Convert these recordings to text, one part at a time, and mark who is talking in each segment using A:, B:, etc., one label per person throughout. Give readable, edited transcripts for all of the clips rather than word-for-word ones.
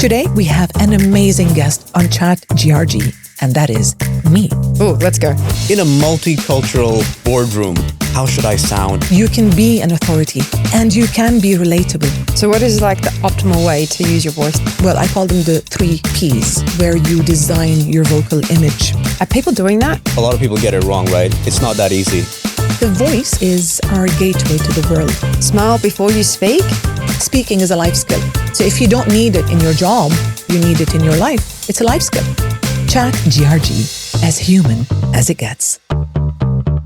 A: Today, we have an amazing guest on Chat GRG, and that is me.
B: Oh, let's go.
C: In a multicultural boardroom, how should I sound?
A: You can be an authority, and you can be relatable.
B: So what is like the optimal way to use your voice?
A: Well, I call them the 3 Ps, where you design your vocal image.
B: Are people doing that?
C: A lot of people get it wrong, right? It's not that easy.
A: The voice is our gateway to the world.
B: Smile before you speak?
A: Speaking is a life skill. So if you don't need it in your job, you need it in your life. It's a life skill. Chat GRG, as human as it gets.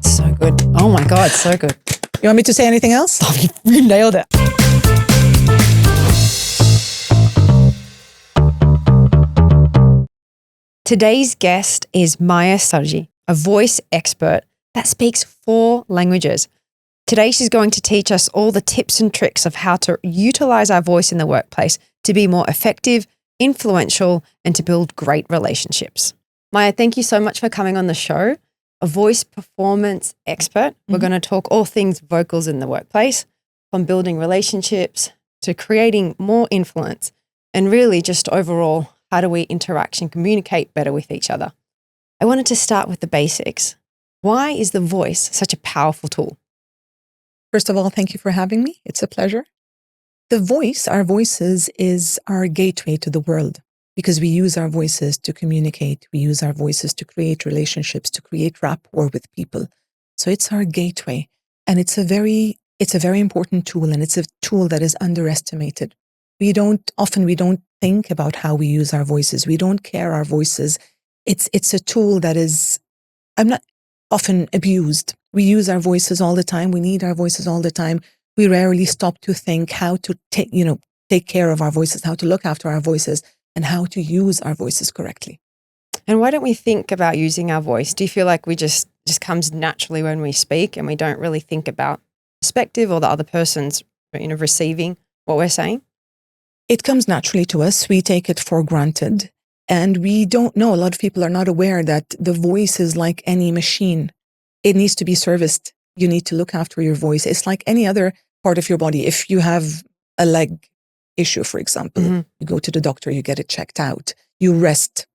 B: So good. Oh my God, so good.
A: You want me to say anything else?
B: You nailed it. Today's guest is Maya Sarji, a voice expert that speaks 4 languages. Today, she's going to teach us all the tips and tricks of how to utilize our voice in the workplace to be more effective, influential, and to build great relationships. Maya, thank you so much for coming on the show. A voice performance expert. We're going to talk all things vocals in the workplace, from building relationships to creating more influence, and really just overall, how do we interact and communicate better with each other? I wanted to start with the basics. Why is the voice such a powerful tool?
A: First of all, thank you for having me. It's a pleasure. The voice, our voices, is our gateway to the world because we use our voices to communicate. We use our voices to create relationships, to create rapport with people. So it's our gateway, and it's a very important tool, and it's a tool that is underestimated. We don't think about how we use our voices. We don't care our voices. It's a tool that is, I'm not often abused. We use our voices all the time. We need our voices all the time. We rarely stop to think how to take care of our voices, how to look after our voices, and how to use our voices correctly.
B: And why don't we think about using our voice? Do you feel like we just comes naturally when we speak and we don't really think about perspective or the other person's receiving what we're saying?
A: It comes naturally to us. We take it for granted. And we don't know, a lot of people are not aware that the voice is like any machine. It needs to be serviced. You need to look after your voice. It's like any other part of your body. If you have a leg issue, for example, you go to the doctor, you get it checked out, you rest.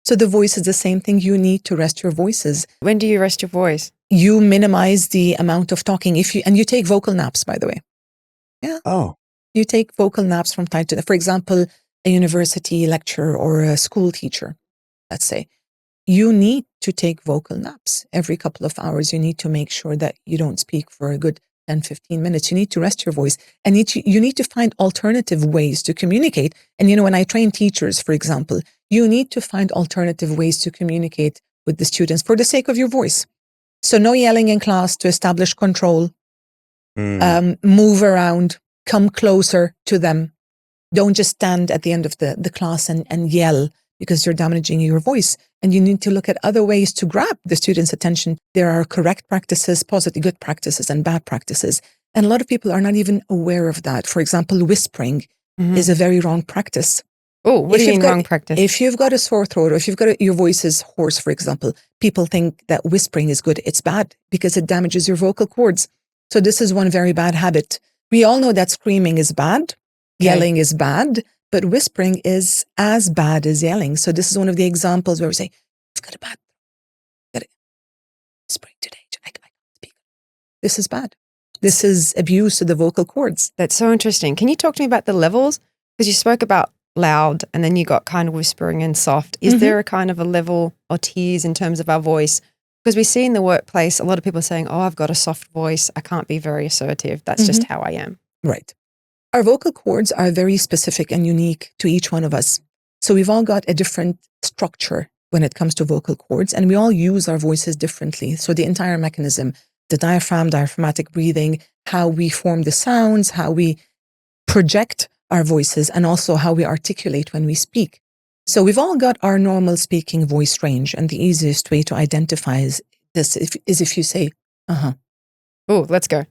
A: So the voice is the same thing. You need to rest your voices.
B: When do you rest your voice?
A: You minimize the amount of talking. And you take vocal naps, by the way. Yeah.
C: Oh.
A: You take vocal naps from time to time. For example, a university lecturer or a school teacher, let's say, you need to take vocal naps every couple of hours. You need to make sure that you don't speak for a good 10, 15 minutes. You need to rest your voice, and you need to find alternative ways to communicate. And, when I train teachers, for example, you need to find alternative ways to communicate with the students for the sake of your voice. So no yelling in class to establish control, move around, come closer to them. Don't just stand at the end of the class and yell because you're damaging your voice. And you need to look at other ways to grab the students' attention. There are correct practices, positive, good practices, and bad practices. And a lot of people are not even aware of that. For example, whispering is a very wrong practice.
B: Oh, what do you mean wrong practice?
A: If you've got a sore throat, or if your voice is hoarse, for example, people think that whispering is good. It's bad because it damages your vocal cords. So this is one very bad habit. We all know that screaming is bad. Yelling is bad, but whispering is as bad as yelling. So this is one of the examples where we say, I've got a bad, whispering today. I can't speak. This is bad. This is abuse to the vocal cords.
B: That's so interesting. Can you talk to me about the levels? Because you spoke about loud and then you got kind of whispering and soft. Is there a kind of a level or tiers in terms of our voice? Because we see in the workplace, a lot of people saying, oh, I've got a soft voice. I can't be very assertive. That's just how I am.
A: Right. Our vocal cords are very specific and unique to each one of us. So we've all got a different structure when it comes to vocal cords, and we all use our voices differently. So the entire mechanism, the diaphragm, diaphragmatic breathing, how we form the sounds, how we project our voices, and also how we articulate when we speak. So we've all got our normal speaking voice range, and the easiest way to identify is if you say,
B: Oh, let's go.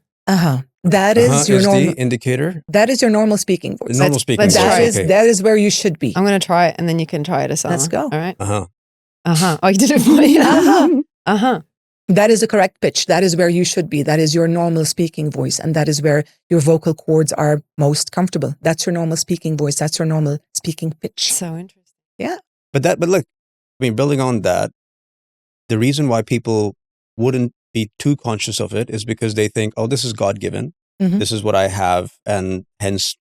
A: That is your normal
C: indicator.
A: That is your normal speaking voice.
C: Normal speaking voice.
A: That is where you should be.
B: I'm going to try it, and then you can try it, Etisalat.
A: Let's go.
B: All right. Oh, you did it for me.
A: That is the correct pitch. That is where you should be. That is your normal speaking voice, and that is where your vocal cords are most comfortable. That's your normal speaking voice. That's your normal speaking pitch.
B: So interesting.
C: But look, I mean, building on that, the reason why people wouldn't be too conscious of it is because they think, oh, this is God given.
A: Mhm.
C: This is what I have, and hence,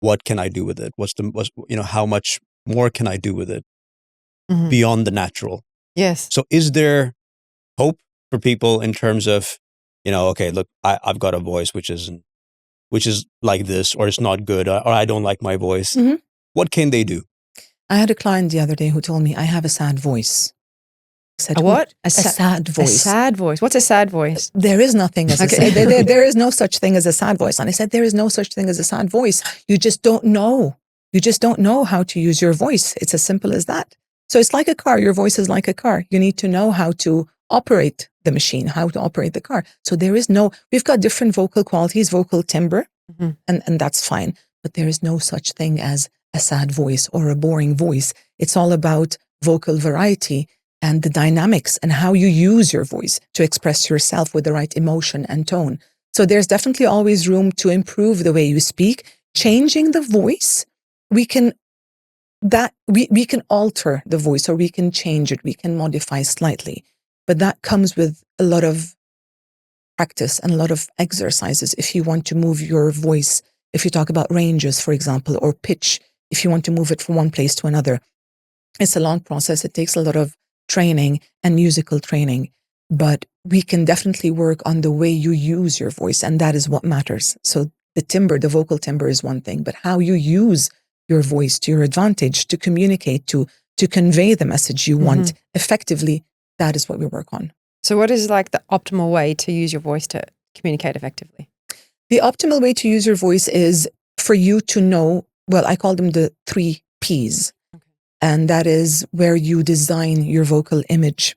C: what can I do with it? How much more can I do with it
B: Mhm.
C: beyond the natural?
B: Yes.
C: So, is there hope for people in terms of, okay, look, I've got a voice which is like this, or it's not good, or I don't like my voice.
A: Mhm.
C: What can they do?
A: I had a client the other day who told me, I have a sad voice. I said,
B: A what?
A: A sad voice.
B: A sad voice. What's a sad voice?
A: There is nothing as
B: Okay.
A: there is no such thing as a sad voice. And I said, there is no such thing as a sad voice. You just don't know. You just don't know how to use your voice. It's as simple as that. So it's like a car. Your voice is like a car. You need to know how to operate the machine, how to operate the car. So we've got different vocal qualities, vocal timbre,
B: Mhm.
A: and that's fine. But there is no such thing as a sad voice or a boring voice. It's all about vocal variety and the dynamics and how you use your voice to express yourself with the right emotion and tone. So there's definitely always room to improve the way you speak. Changing the voice, we can alter the voice, or we can change it, we can modify slightly. But that comes with a lot of practice and a lot of exercises. If you want to move your voice, if you talk about ranges, for example, or pitch, if you want to move it from one place to another, it's a long process. It takes a lot of training and musical training, but we can definitely work on the way you use your voice, and that is what matters. So the vocal timbre is one thing, but how you use your voice to your advantage to communicate, to convey the message you want effectively, that is what we work on.
B: So what is like the optimal way to use your voice to communicate effectively?
A: The optimal way to use your voice is for you to know, well, I call them the 3 Ps.
B: Okay.
A: And that is where you design your vocal image.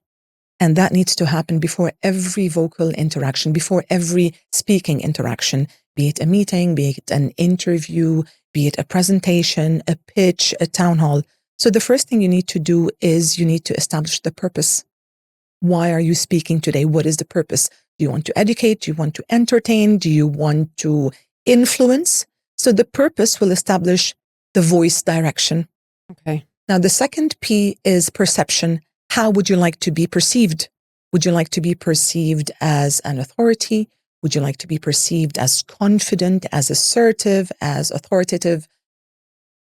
A: And that needs to happen before every vocal interaction, before every speaking interaction, be it a meeting, be it an interview, be it a presentation, a pitch, a town hall. So the first thing you need to do is you need to establish the purpose. Why are you speaking today? What is the purpose? Do you want to educate? Do you want to entertain? Do you want to influence? So the purpose will establish the voice direction.
B: Okay.
A: Now, the second P is perception. How would you like to be perceived? Would you like to be perceived as an authority? Would you like to be perceived as confident, as assertive, as authoritative?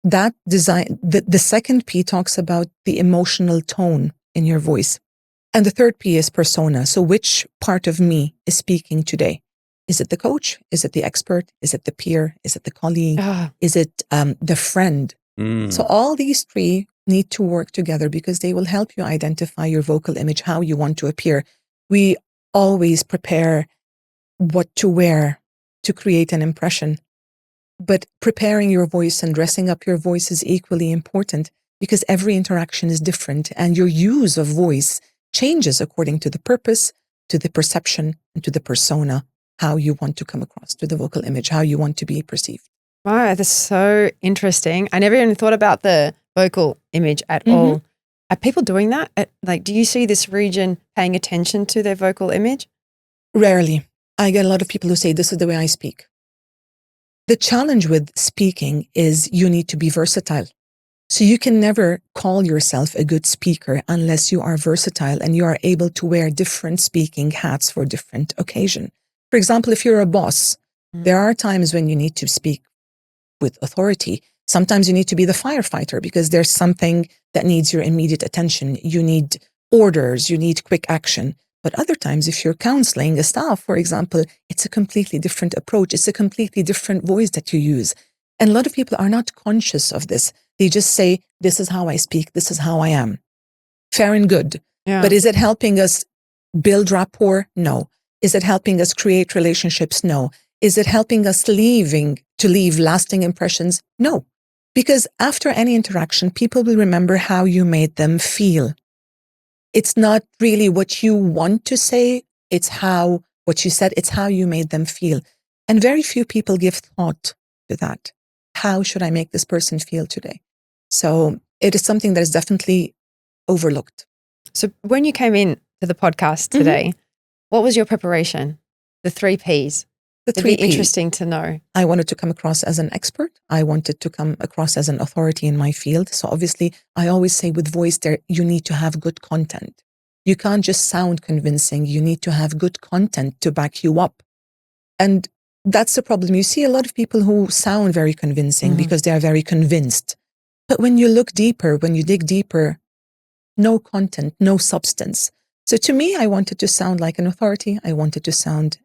A: That design, the second P talks about the emotional tone in your voice. And the third P is persona. So which part of me is speaking today? Is it the coach? Is it the expert? Is it the peer? Is it the colleague? Is it the friend? So all these 3 need to work together because they will help you identify your vocal image, how you want to appear. We always prepare what to wear to create an impression, but preparing your voice and dressing up your voice is equally important because every interaction is different and your use of voice changes according to the purpose, to the perception, and to the persona, how you want to come across, to the vocal image, how you want to be perceived.
B: Wow, that's so interesting. I never even thought about the vocal image at all. Are people doing that? Do you see this region paying attention to their vocal image?
A: Rarely. I get a lot of people who say, this is the way I speak. The challenge with speaking is you need to be versatile. So you can never call yourself a good speaker unless you are versatile and you are able to wear different speaking hats for different occasions. For example, if you're a boss, there are times when you need to speak with authority. Sometimes you need to be the firefighter because there's something that needs your immediate attention. You need orders, you need quick action. But other times, if you're counseling a staff, for example, it's a completely different approach. It's a completely different voice that you use. And a lot of people are not conscious of this. They just say, this is how I speak, this is how I am. Fair and good.
B: Yeah.
A: But is it helping us build rapport? No. Is it helping us create relationships? No. Is it helping us leave lasting impressions? No. Because after any interaction, people will remember how you made them feel. It's not really what you want to say, it's what you said, it's how you made them feel. And very few people give thought to that. How should I make this person feel today? So it is something that is definitely overlooked.
B: So when you came in to the podcast today, what was your preparation? The 3 Ps?
A: The
B: It'd
A: three
B: be
A: Ps.
B: interesting to know.
A: I wanted to come across as an expert. I wanted to come across as an authority in my field. So obviously, I always say with voice there, you need to have good content. You can't just sound convincing. You need to have good content to back you up. And that's the problem. You see a lot of people who sound very convincing because they are very convinced. But when you look deeper, when you dig deeper, no content, no substance. So to me, I wanted to sound like an authority. I wanted to sound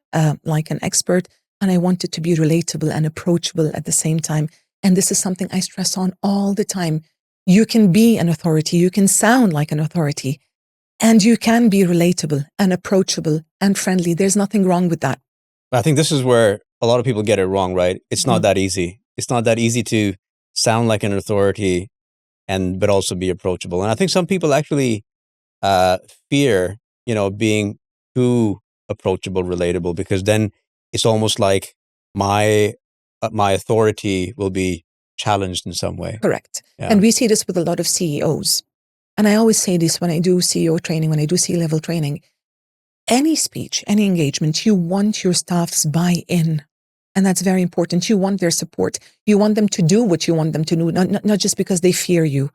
A: like an expert, and I wanted to be relatable and approachable at the same time. And this is something I stress on all the time. You can be an authority, you can sound like an authority, and you can be relatable and approachable and friendly. There's nothing wrong with that.
C: I think this is where a lot of people get it wrong, right? It's not that easy. It's not that easy to sound like an authority but also be approachable. And I think some people actually fear, being too approachable, relatable, because then it's almost like my authority will be challenged in some way.
A: Correct.
C: Yeah.
A: And we see this with a lot of CEOs. And I always say this when I do CEO training, when I do C-level training, any speech, any engagement, you want your staff's buy-in. And that's very important. You want their support. You want them to do what you want them to do, not just because they fear you,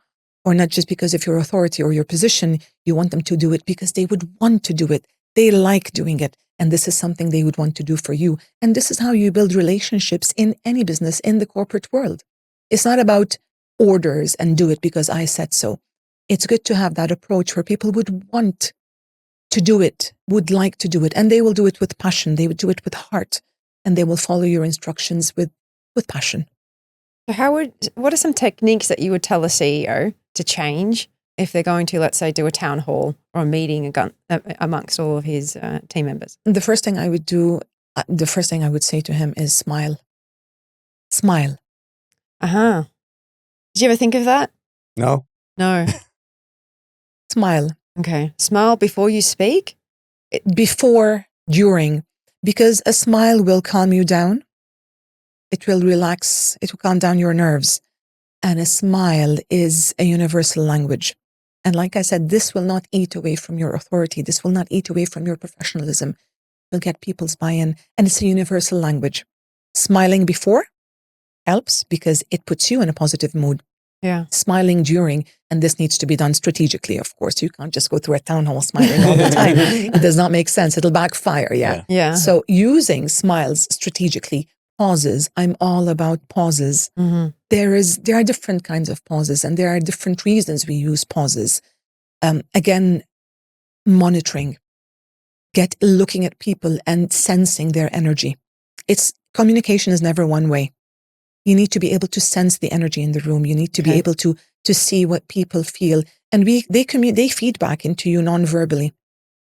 A: or not just because of your authority or your position. You want them to do it because they would want to do it. They like doing it. And this is something they would want to do for you. And this is how you build relationships in any business, in the corporate world. It's not about orders and do it because I said so. It's good to have that approach where people would want to do it, would like to do it, and they will do it with passion. They would do it with heart, and they will follow your instructions with passion.
B: So what are some techniques that you would tell a CEO to change if they're going to, let's say, do a town hall or a meeting amongst all of his team members?
A: The first thing I would do, the first thing I would say to him is smile. Smile.
B: Uh-huh. Did you ever think of that?
C: No.
B: No.
A: Smile.
B: Okay. Smile before you speak?
A: Before, during, because a smile will calm you down. It will relax, it will calm down your nerves. And a smile is a universal language. And like I said, this will not eat away from your authority. This will not eat away from your professionalism. It will get people's buy-in. And it's a universal language. Smiling before helps because it puts you in a positive mood.
B: Yeah.
A: Smiling during, and this needs to be done strategically, of course. You can't just go through a town hall smiling all the time. It does not make sense. It'll backfire,
B: Yeah.
A: So using smiles strategically, pauses. I'm all about pauses.
B: Mm-hmm.
A: There are different kinds of pauses, and there are different reasons we use pauses. Again, monitoring, looking at people and sensing their energy. Communication is never one way. You need to be able to sense the energy in the room. You need to be able to see what people feel. And they feed back into you non-verbally.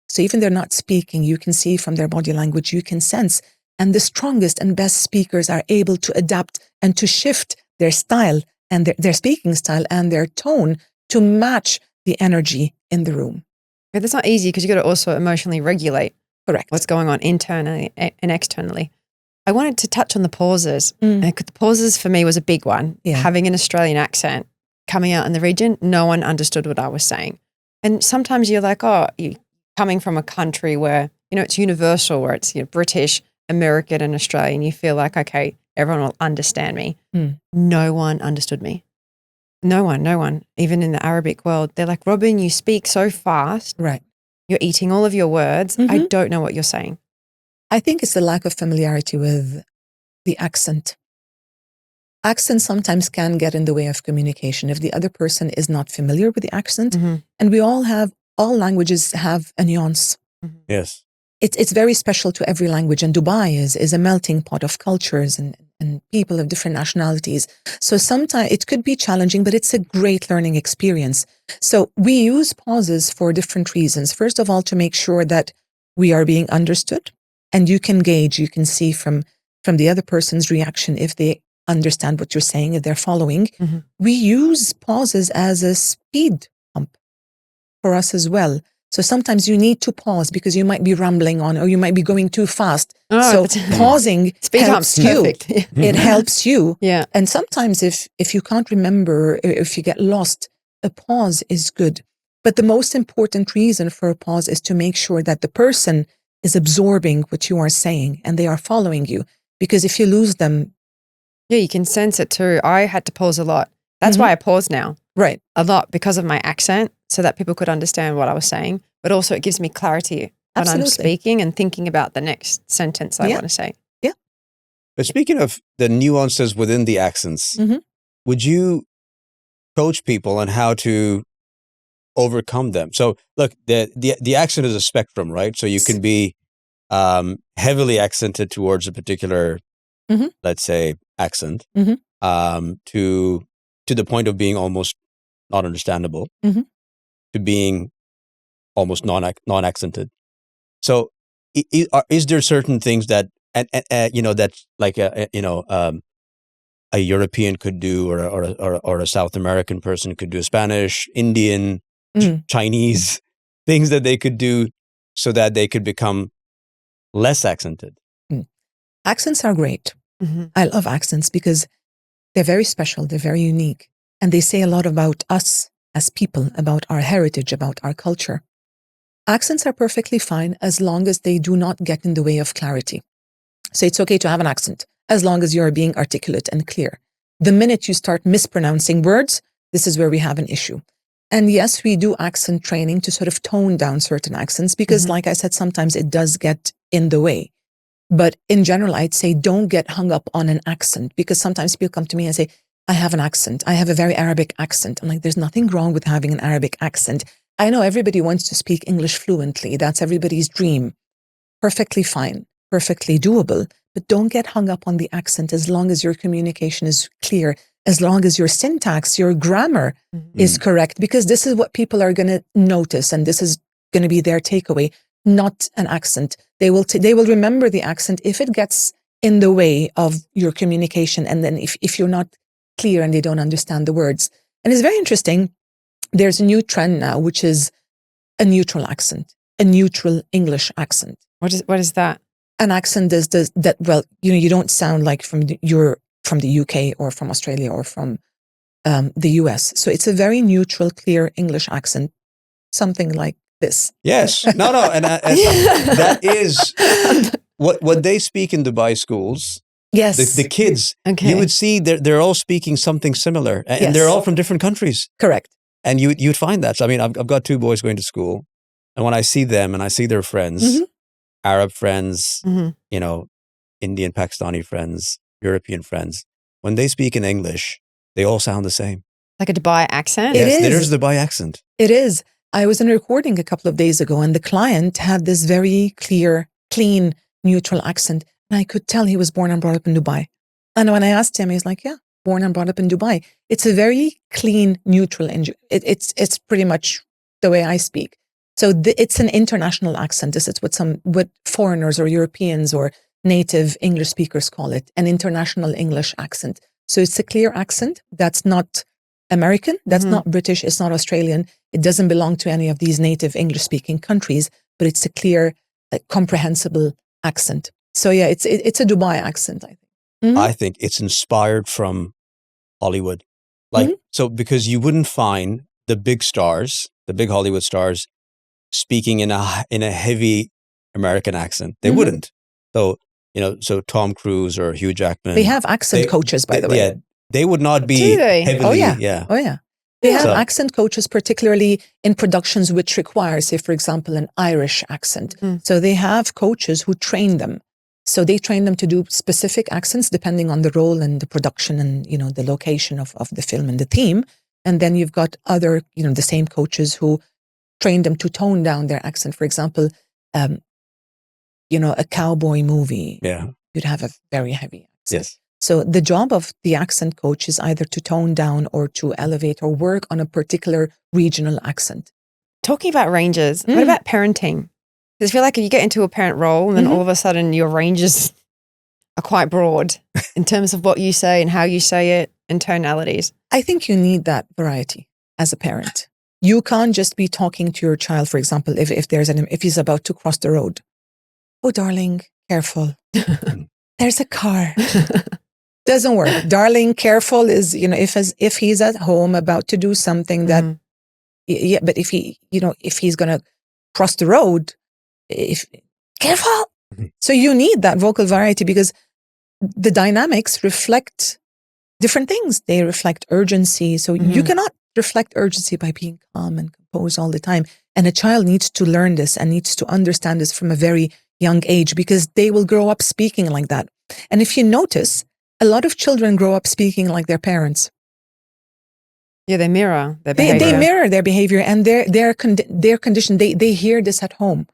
A: So even they're not speaking, you can see from their body language, you can sense. And the strongest and best speakers are able to adapt and to shift their style and their speaking style and their tone to match the energy in the room.
B: Yeah, that's not easy because you got to also emotionally regulate
A: Correct.
B: what's going on internally and externally. I wanted to touch on the pauses. The pauses for me was a big one.
A: Yeah.
B: Having an Australian accent coming out in the region, no one understood what I was saying. And sometimes you're like, you're coming from a country where, it's universal, where it's British, American and Australian. You feel like, okay, everyone will understand me. No one understood me. No one. Even in the Arabic world, they're like, Robin, you speak so fast.
A: Right.
B: You're eating all of your words. I don't know what you're saying.
A: I think it's the lack of familiarity with the accent. Accent sometimes can get in the way of communication if the other person is not familiar with the accent. And all languages have a nuance.
C: Yes.
A: It's very special to every language. And Dubai is a melting pot of cultures and people of different nationalities. So sometimes it could be challenging, but it's a great learning experience. So we use pauses for different reasons. First of all, to make sure that we are being understood. And you can gauge, you can see from the other person's reaction if they understand what you're saying, if they're following. We use pauses as a speed bump for us as well. So sometimes you need to pause because you might be rambling on or you might be going too fast. So pausing helps you. It helps you.
B: Yeah.
A: And sometimes if you can't remember, if you get lost, a pause is good. But the most important reason for a pause is to make sure that the person is absorbing what you are saying and they are following you. Because if you lose them,
B: Yeah, you can sense it too. I had to pause a lot. That's why I pause now
A: right.
B: a lot, because of my accent, so that people could understand what I was saying. But also it gives me clarity when I'm
A: Absolutely.
B: speaking and thinking about the next sentence I
A: Yeah.
B: want to say.
C: But speaking of the nuances within the accents,
A: Mhm.
C: would you coach people on how to overcome them? So look, the accent is a spectrum, right? So you can be heavily accented towards a particular,
A: Mhm.
C: let's say, accent,
A: Mhm.
C: to the point of being almost not understandable,
A: Mhm.
C: to being almost non-accented. So is there certain things that that like a European could do, or a South American person could do, Spanish, Indian,
A: Mm.
C: Chinese, things that they could do so that they could become less accented?
A: Accents are great.
B: Mhm.
A: I love accents because they're very special, they're very unique, and they say a lot about us as people, about our heritage, about our culture. Accents are perfectly fine as long as they do not get in the way of clarity. So it's okay to have an accent as long as you're being articulate and clear. The minute you start mispronouncing words, this is where we have an issue. And yes, we do accent training to sort of tone down certain accents because, like I said, sometimes it does get in the way. But in general, I'd say don't get hung up on an accent, because sometimes people come to me and say, I have an accent. I have a very Arabic accent. I'm like, there's nothing wrong with having an Arabic accent. I know everybody wants to speak English fluently. That's everybody's dream. Perfectly fine, perfectly doable. But don't get hung up on the accent as long as your communication is clear, as long as your syntax, your grammar is correct, because this is what people are going to notice, and this is going to be their takeaway, not an accent. They will remember the accent if it gets in the way of your communication, and then if you're not clear and they don't understand the words. And it's very interesting. There's a new trend now, which is a neutral accent, a neutral English accent.
B: What is that?
A: An accent is that, well, you don't sound like you're from the UK or from Australia or from the US. So it's a very neutral, clear English accent, something like this.
C: Yes, no, and that is what they speak in Dubai schools.
A: Yes.
C: The kids,
B: Okay.
C: you would see they're all speaking something similar, and
A: Yes.
C: they're all from different countries.
A: Correct.
C: And you'd find that. So, I mean, I've got two boys going to school, and when I see them and I see their friends, Arab friends, Indian, Pakistani friends, European friends, when they speak in English, they all sound the same.
B: Like a Dubai accent?
A: It
C: Yes,
A: is.
C: there's the Dubai accent.
A: It is. I was in a recording a couple of days ago, and the client had this very clear, clean, neutral accent. And I could tell he was born and brought up in Dubai. And when I asked him, he's like, yeah, born and brought up in Dubai. It's a very clean, neutral, it's pretty much the way I speak. So it's an international accent. This is what foreigners or Europeans or native English speakers call it, an international English accent. So it's a clear accent that's not American, that's not British, it's not Australian. It doesn't belong to any of these native English speaking countries, but it's a clear, comprehensible accent. So yeah, it's a Dubai accent, I think.
C: I think it's inspired from Hollywood. So because you wouldn't find the big stars, the big Hollywood stars, speaking in a heavy American accent. They wouldn't. So, so Tom Cruise or Hugh Jackman.
A: They have accent coaches, by the way.
C: Yeah, they would not be
B: Do they?
C: heavily.
A: Oh yeah.
C: Yeah.
A: Oh yeah. They have accent coaches, particularly in productions which require, say, for example, an Irish accent. So they have coaches who train them. So they train them to do specific accents depending on the role and the production and, the location of the film and the theme. And then you've got other, the same coaches who train them to tone down their accent. For example, a cowboy movie, you'd have a very heavy accent.
C: Yes.
A: So the job of the accent coach is either to tone down or to elevate or work on a particular regional accent.
B: Talking about ranges, what about parenting? Because I feel like if you get into a parent role and then all of a sudden your ranges are quite broad in terms of what you say and how you say it and tonalities.
A: I think you need that variety as a parent. You can't just be talking to your child, for example, if he's about to cross the road. Oh, darling, careful. There's a car. Doesn't work. Darling, careful is, if he's at home about to do something that, but if he's going to cross the road, careful. So you need that vocal variety because the dynamics reflect different things. They reflect urgency. So you cannot reflect urgency by being calm and composed all the time. And a child needs to learn this and needs to understand this from a very young age, because they will grow up speaking like that. And if you notice, a lot of children grow up speaking like their parents.
B: Yeah, they mirror their behavior.
A: They mirror their behavior, and they're conditioned. They hear this at home.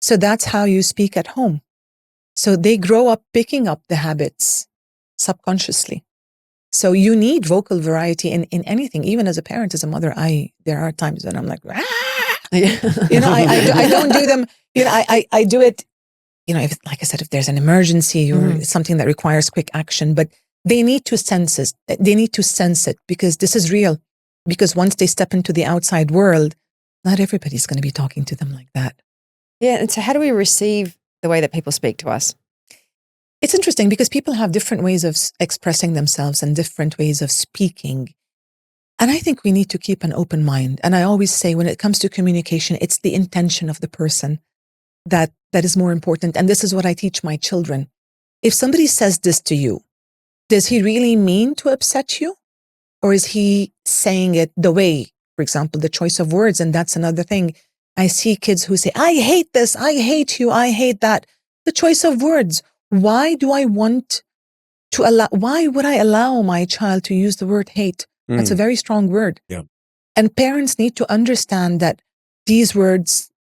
A: So that's how you speak at home. So they grow up picking up the habits subconsciously. So you need vocal variety in anything. Even as a parent, as a mother, there are times when I'm like, I don't do them. I do it. Like I said, if there's an emergency or something that requires quick action, but they need to sense it. They need to sense it, because this is real. Because once they step into the outside world, not everybody's going to be talking to them like that.
B: Yeah. And so how do we receive the way that people speak to us?
A: It's interesting because people have different ways of expressing themselves and different ways of speaking. And I think we need to keep an open mind. And I always say, when it comes to communication, it's the intention of the person that is more important. And this is what I teach my children. If somebody says this to you, does he really mean to upset you? Or is he saying it the way, for example, the choice of words? And that's another thing. I see kids who say, I hate this, I hate you, I hate that. The choice of words. Why do I want to why would I allow my child to use the word hate? That's a very strong word.
C: Yeah.
A: And parents need to understand that these words,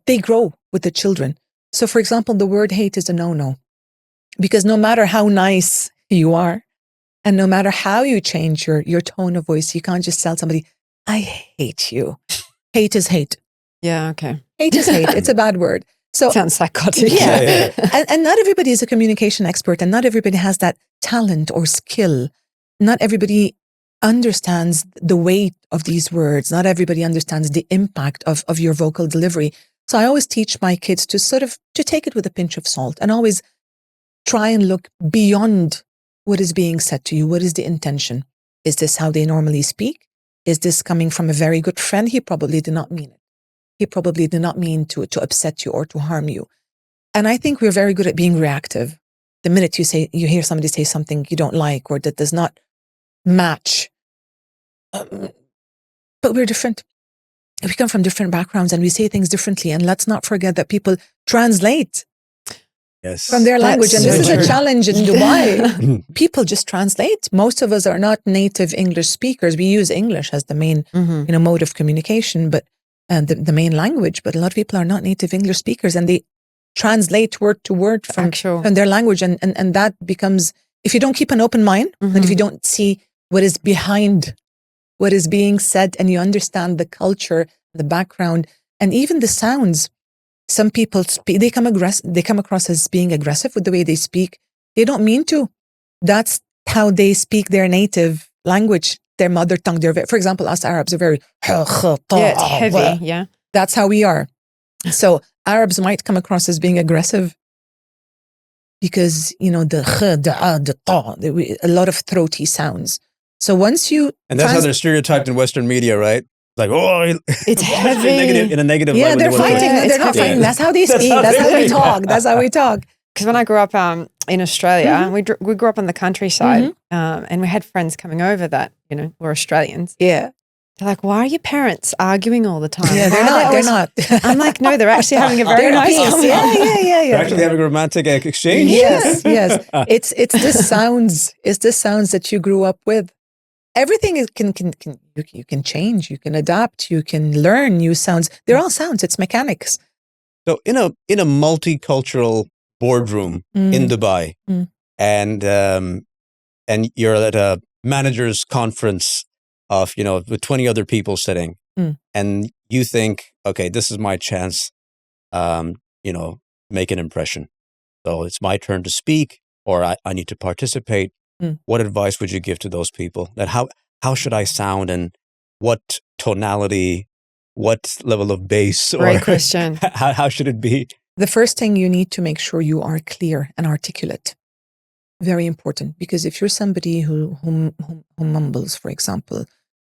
A: they grow with the children. So for example, the word hate is a no-no, because no matter how nice you are, and no matter how you change your tone of voice, you can't just tell somebody, I hate you. Hate is hate.
B: Yeah, okay.
A: Hate is hate. It's a bad word. So
B: sounds psychotic.
A: Yeah. And not everybody is a communication expert, and not everybody has that talent or skill. Not everybody understands the weight of these words. Not everybody understands the impact of your vocal delivery. So I always teach my kids to take it with a pinch of salt, and always try and look beyond what is being said to you. What is the intention? Is this how they normally speak? Is this coming from a very good friend? He probably did not mean it. He probably did not mean to upset you or to harm you. And I think we're very good at being reactive. The minute you hear somebody say something you don't like or that does not match. But we're different. We come from different backgrounds and we say things differently. And let's not forget that people translate from their language. And this is a challenge in Dubai. People just translate. Most of us are not native English speakers. We use English as the main mode of communication, but the main language. But a lot of people are not native English speakers, and they translate word to word from their language. And that becomes, if you don't keep an open mind, and if you don't see what is behind what is being said, and you understand the culture, the background, and even the sounds. Some people speak, they come across as being aggressive with the way they speak. They don't mean to. That's how they speak their native language, their mother tongue. For example, us Arabs are very
B: it's heavy. Yeah,
A: that's how we are. So Arabs might come across as being aggressive because the ta, a lot of throaty sounds. So once you
C: and that's how they're stereotyped in Western media, right? Like,
B: it's heavy
C: in a negative way.
A: Yeah, they're fighting. No, they're not fighting. That's how they speak. That's how we talk. That's how we talk.
B: Because when I grew up in Australia, we grew up on the countryside, and we had friends coming over that were Australians.
A: Yeah,
B: they're like, "Why are your parents arguing all the time?"
A: Yeah, they're not.
B: I'm like, no, they're actually having a very nice conversation.
A: Yeah.
C: They're actually having a romantic exchange.
A: Yes. It's this sounds. It's this sounds that you grew up with. Everything you can change, you can adapt, you can learn new sounds. They're all sounds. It's mechanics.
C: So in a multicultural boardroom in Dubai, and you're at a manager's conference of with 20 other people sitting, and you think, okay, this is my chance, make an impression. So it's my turn to speak, or I need to participate. What advice would you give to those people? That how should I sound, and what tonality, what level of bass?
B: Great question.
C: How should it be?
A: The first thing, you need to make sure you are clear and articulate. Very important, because if you're somebody who mumbles, for example,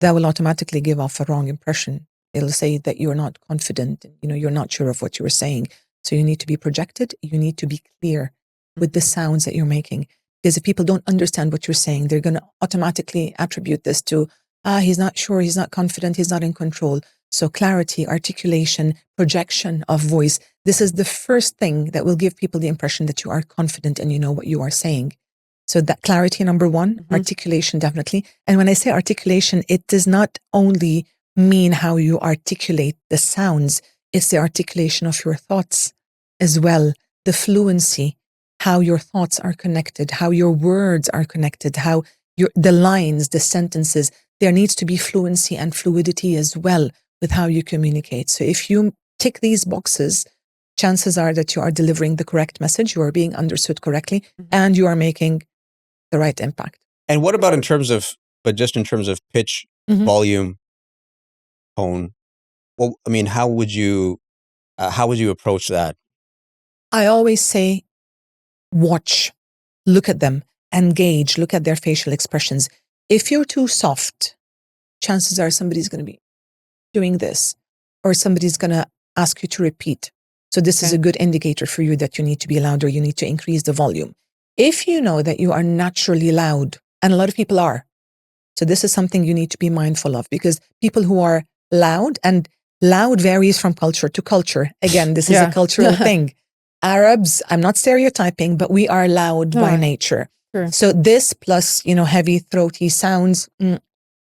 A: that will automatically give off a wrong impression. It'll say that you're not confident, you're not sure of what you're saying. So you need to be projected. You need to be clear. with the sounds that you're making. Because if people don't understand what you're saying, they're going to automatically attribute this to, he's not sure, he's not confident, he's not in control. So clarity, articulation, projection of voice, this is the first thing that will give people the impression that you are confident and you know what you are saying. So that clarity, number one, articulation, definitely. And when I say articulation, it does not only mean how you articulate the sounds, it's the articulation of your thoughts as well, the fluency, how your thoughts are connected, how your words are connected, how the lines, the sentences, there needs to be fluency and fluidity as well with how you communicate. So if you tick these boxes, chances are that you are delivering the correct message, you are being understood correctly, and you are making the right impact.
C: And what about in terms of pitch, volume, tone? Well, I mean, how would you approach that?
A: I always say, watch, look at them, engage, look at their facial expressions. If you're too soft, chances are somebody's going to be doing this, or somebody's going to ask you to repeat. So this is a good indicator for you that you need to be louder, you need to increase the volume. If you know that you are naturally loud, and a lot of people are, so this is something you need to be mindful of, because people who are loud, and loud varies from culture to culture. Again, this is a cultural thing. Arabs, I'm not stereotyping, but we are loud by nature.
B: Sure.
A: So this plus, heavy throaty sounds,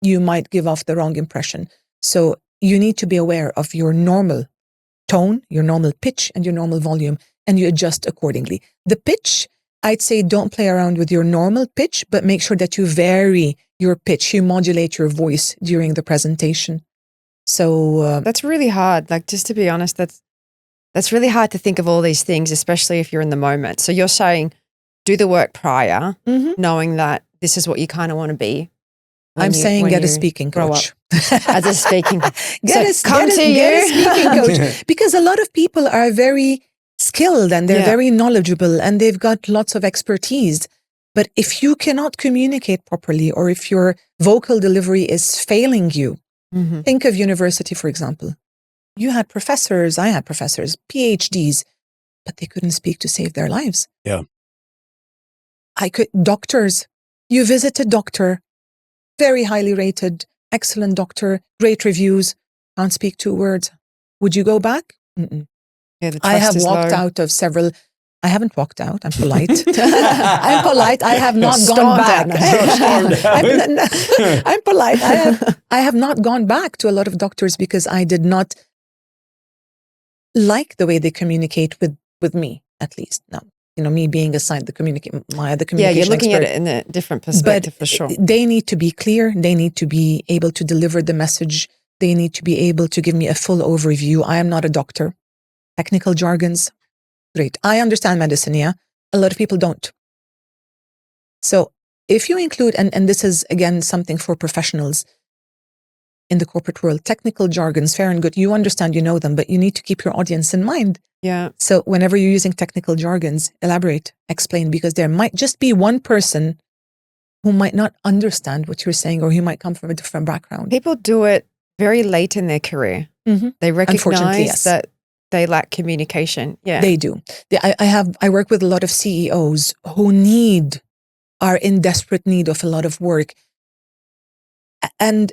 A: you might give off the wrong impression. So you need to be aware of your normal tone, your normal pitch, and your normal volume, and you adjust accordingly. The pitch, I'd say don't play around with your normal pitch, but make sure that you vary your pitch, you modulate your voice during the presentation. So
B: that's really hard. Like, just to be honest, that's really hard to think of all these things, especially if you're in the moment. So you're saying do the work prior, knowing that this is what you kind of want to be.
A: I'm saying get a speaking coach.
B: As a speaking coach.
A: Get a speaking coach. Because a lot of people are very skilled and they're very knowledgeable and they've got lots of expertise. But if you cannot communicate properly, or if your vocal delivery is failing you, think of university, for example. You had professors, I had professors, PhDs, but they couldn't speak to save their lives.
C: Yeah.
A: Doctors, you visit a doctor, very highly rated, excellent doctor, great reviews, can't speak 2 words. Would you go back?
B: Yeah,
A: I have walked out of several. I haven't walked out. I'm polite. I'm polite. I have not gone back. I'm polite. I have not gone back to a lot of doctors because I did not like the way they communicate with me, at least. Now, me being assigned the communication
B: Yeah, you're looking
A: expert.
B: at it in a different perspective, for sure.
A: They need to be clear. They need to be able to deliver the message. They need to be able to give me a full overview. I am not a doctor. Technical jargons, great. I understand medicine, yeah. A lot of people don't. So if you include, and this is again something for professionals in the corporate world, technical jargons, fair and good, you understand, you know them, but you need to keep your audience in mind.
B: Yeah.
A: So whenever you're using technical jargons, elaborate, explain, because there might just be one person who might not understand what you're saying, or who might come from a different background.
B: People do it very late in their career. They recognize that they lack communication. Yeah,
A: they do. I work with a lot of CEOs who are in desperate need of a lot of work. And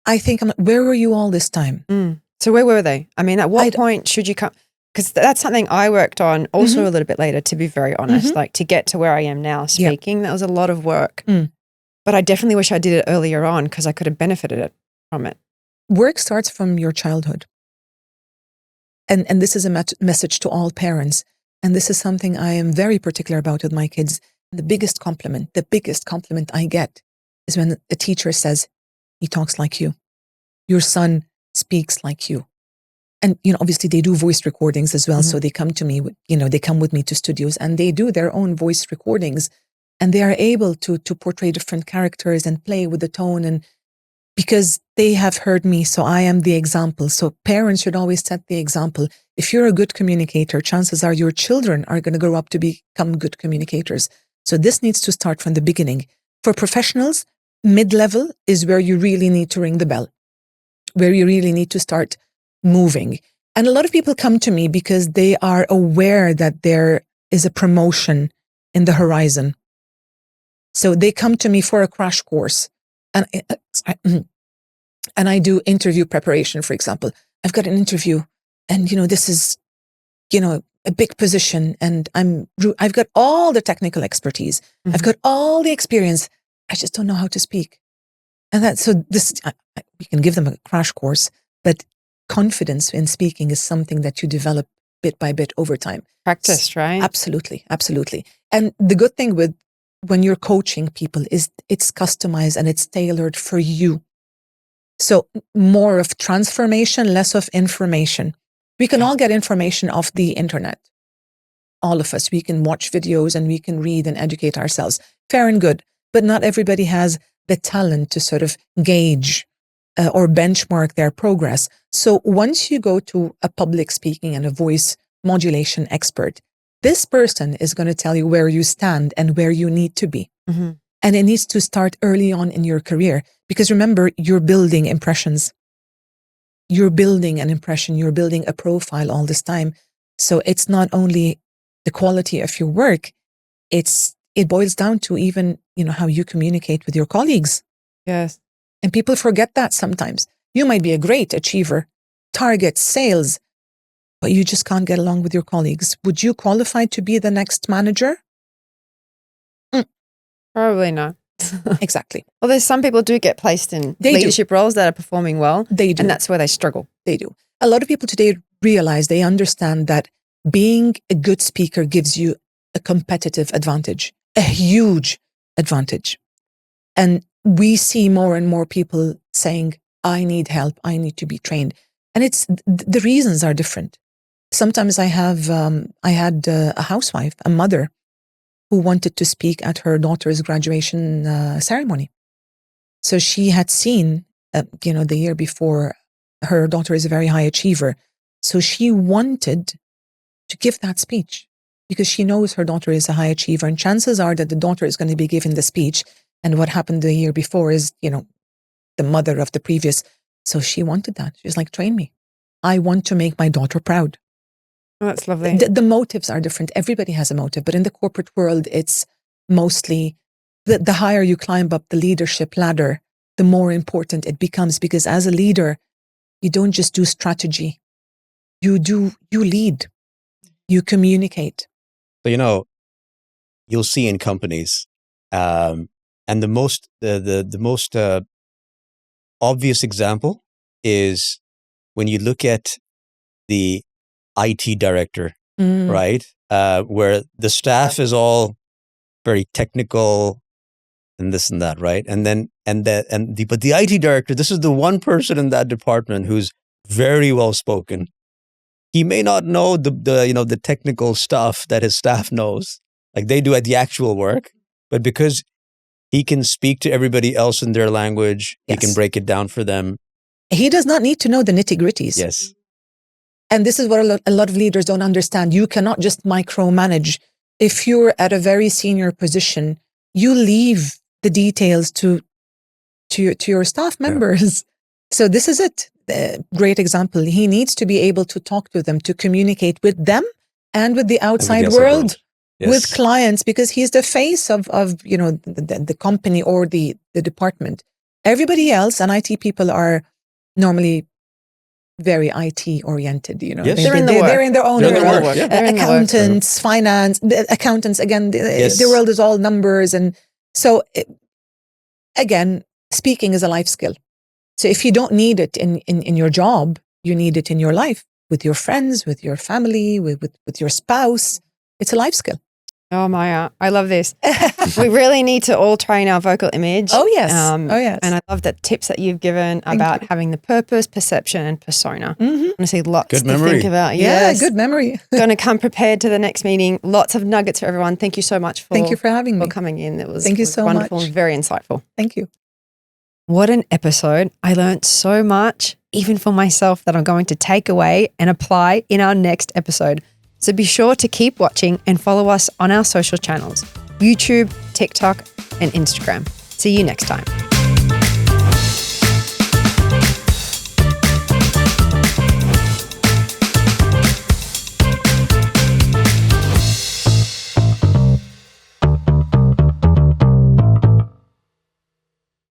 A: I think, where were you all this time?
B: So where were they? I mean, at what point should you come? Because that's something I worked on also a little bit later, to be very honest, like to get to where I am now speaking, that was a lot of work. But I definitely wish I did it earlier on, because I could have benefited from it.
A: Work starts from your childhood. And this is a message to all parents. And this is something I am very particular about with my kids. The biggest compliment I get is when a teacher says, he talks like you. Your son speaks like you. And, obviously they do voice recordings as well. So they come to me, they come with me to studios and they do their own voice recordings, and they are able to portray different characters and play with the tone, and because they have heard me. So I am the example. So parents should always set the example. If you're a good communicator, chances are your children are going to grow up to become good communicators. So this needs to start from the beginning. For professionals, mid-level is where you really need to ring the bell, where you really need to start moving. And a lot of people come to me because they are aware that there is a promotion in the horizon. So they come to me for a crash course, and I do interview preparation, for example. I've got an interview, and this is, a big position, and I've got all the technical expertise. I've got all the experience. I just don't know how to speak. And we can give them a crash course, but confidence in speaking is something that you develop bit by bit over time.
B: Practice, right?
A: Absolutely, absolutely. And the good thing with when you're coaching people is it's customized and it's tailored for you. So more of transformation, less of information. We can all get information off the internet. All of us, we can watch videos and we can read and educate ourselves. Fair and good. But not everybody has the talent to sort of gauge or benchmark their progress. So once you go to a public speaking and a voice modulation expert, this person is going to tell you where you stand and where you need to be.
B: Mm-hmm.
A: And it needs to start early on in your career, because remember, you're building impressions. You're building an impression, you're building a profile all this time. So it's not only the quality of your work, it boils down to even, how you communicate with your colleagues.
B: Yes.
A: And people forget that sometimes. You might be a great achiever, target sales, but you just can't get along with your colleagues. Would you qualify to be the next manager?
B: Probably not.
A: Exactly.
B: Well, there's some people do get placed in leadership roles that are performing well.
A: They do.
B: And that's where they struggle.
A: They do. A lot of people today they understand that being a good speaker gives you a competitive advantage, a huge advantage. And we see more and more people saying, I need help, I need to be trained. And the reasons are different. Sometimes I had a housewife, a mother, who wanted to speak at her daughter's graduation ceremony. So she had seen, the year before, her daughter is a very high achiever. So she wanted to give that speech because she knows her daughter is a high achiever, and chances are that the daughter is going to be giving the speech. And what happened the year before is, the mother of the previous. So she wanted that. She's like, train me. I want to make my daughter proud.
B: Oh, that's lovely.
A: The motives are different. Everybody has a motive, but in the corporate world, it's mostly the higher you climb up the leadership ladder, the more important it becomes, because as a leader, you don't just do strategy. You lead, you communicate.
C: So, you'll see in companies, and the most obvious example is when you look at the IT director, right? Where the staff is all very technical and this and that, right? But the IT director, this is the one person in that department who's very well spoken. He may not know the technical stuff that his staff knows, like they do at the actual work, but because he can speak to everybody else in their language,
A: Yes.
C: He can break it down for them.
A: He does not need to know the nitty-gritties.
C: Yes.
A: And this is what a lot of leaders don't understand. You cannot just micromanage. If you're at a very senior position, you leave the details to your staff members. Yeah. So this is it. Great example. He needs to be able to talk to them, to communicate with them and with the outside world. Yes. With clients, because he's the face of the company or the department. Everybody else, and IT people are normally very IT oriented,
C: Yes.
A: They're in their own world.
C: Yeah.
A: Accountants, finance, accountants, again, the world is all numbers. And so, again, speaking is a life skill. So if you don't need it in your job, you need it in your life, with your friends, with your family, with your spouse. It's a life skill.
B: Oh, Maya, I love this. We really need to all train our vocal image.
A: Oh, yes.
B: And I love the tips that you've given about having the purpose, perception, and persona.
A: Mm-hmm.
B: Honestly, lots
C: good
B: to
C: memory.
B: think about.
A: Yeah,
B: yes.
A: good memory.
B: Going to come prepared to the next meeting. Lots of nuggets for everyone. Thank you so much for
A: having me.
B: For coming in. It was
A: Thank you so
B: wonderful
A: much.
B: And very insightful.
A: Thank you.
B: What an episode. I learned so much, even for myself, that I'm going to take away and apply in our next episode. So be sure to keep watching and follow us on our social channels, YouTube, TikTok, and Instagram. See you next time.